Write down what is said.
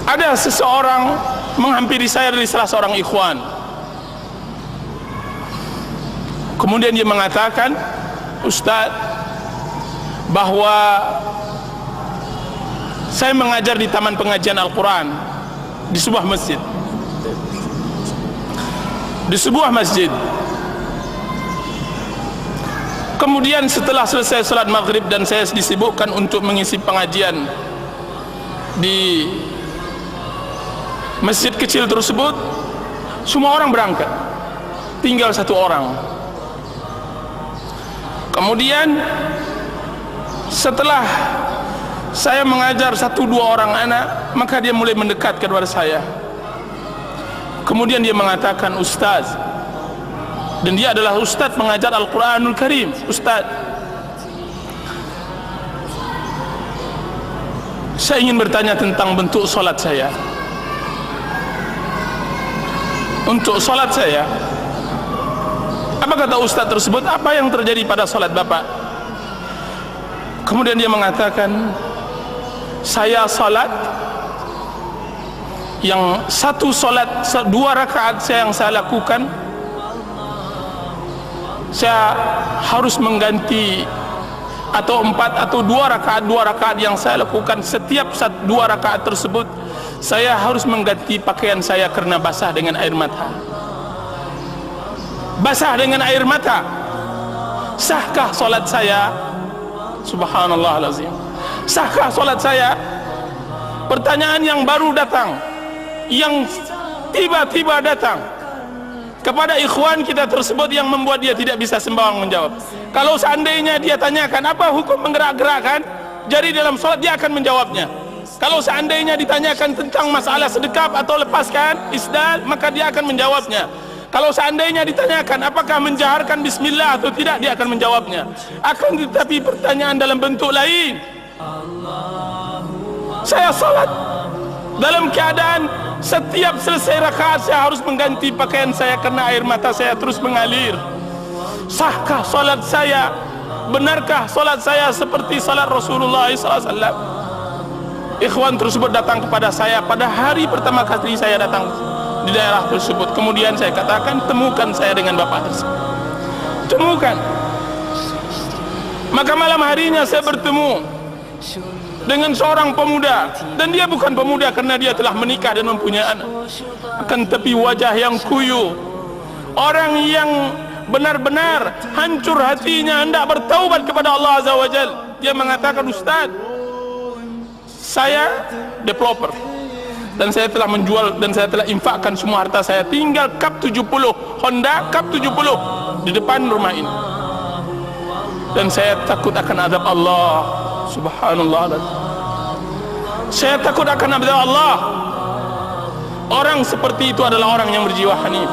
Ada seseorang menghampiri saya dari salah seorang ikhwan. Kemudian dia mengatakan, Ustaz, bahwa saya mengajar di taman pengajian Al-Quran di sebuah masjid. Kemudian setelah selesai salat maghrib dan saya disibukkan untuk mengisi pengajian di masjid kecil tersebut, semua orang berangkat, tinggal satu orang. Kemudian setelah saya mengajar 1-2 orang anak, maka dia mulai mendekat kepada saya. Kemudian dia mengatakan, Ustaz, dan dia adalah Ustaz mengajar Al-Quranul Karim. Ustaz, saya ingin bertanya tentang bentuk solat saya. Untuk solat saya, apa kata Ustaz tersebut? Apa yang terjadi pada solat Bapak? Kemudian dia mengatakan, saya solat yang satu solat 2 rakaat yang saya lakukan, saya harus mengganti, atau 4 atau 2 rakaat yang saya lakukan, setiap 2 rakaat tersebut saya harus mengganti pakaian saya karena basah dengan air mata. Basah dengan air mata. Sahkah solat saya? Subhanallahazim. Sahkah solat saya? Pertanyaan yang baru datang, yang tiba-tiba datang kepada ikhwan kita tersebut, yang membuat dia tidak bisa sembarang menjawab. Kalau seandainya dia tanyakan apa hukum menggerak-gerakkan jari dalam solat, dia akan menjawabnya. Kalau seandainya ditanyakan tentang masalah sedekap atau lepaskan isdal, maka dia akan menjawabnya. Kalau seandainya ditanyakan apakah menjaharkan bismillah atau tidak, dia akan menjawabnya. Akan tetapi pertanyaan dalam bentuk lain. Saya salat dalam keadaan setiap selesai rakaat saya harus mengganti pakaian saya karena air mata saya terus mengalir. Sahkah salat saya? Benarkah salat saya seperti salat Rasulullah SAW? Ikhwan tersebut datang kepada saya pada hari pertama kali saya datang di daerah tersebut. Kemudian saya katakan, temukan saya dengan bapak tersebut. Temukan. Maka malam harinya saya bertemu dengan seorang pemuda, dan dia bukan pemuda karena dia telah menikah dan mempunyai anak, akan tapi wajah yang kuyu, orang yang benar-benar hancur hatinya hendak bertaubat kepada Allah Azza wa Jalla. Dia mengatakan, Ustaz, saya developer dan saya telah menjual dan saya telah infakkan semua harta saya, tinggal Cup 70 Honda Cup 70 di depan rumah ini, dan saya takut akan azab Allah. Subhanallah, saya takut akan azab Allah. Orang seperti itu adalah orang yang berjiwa hanif.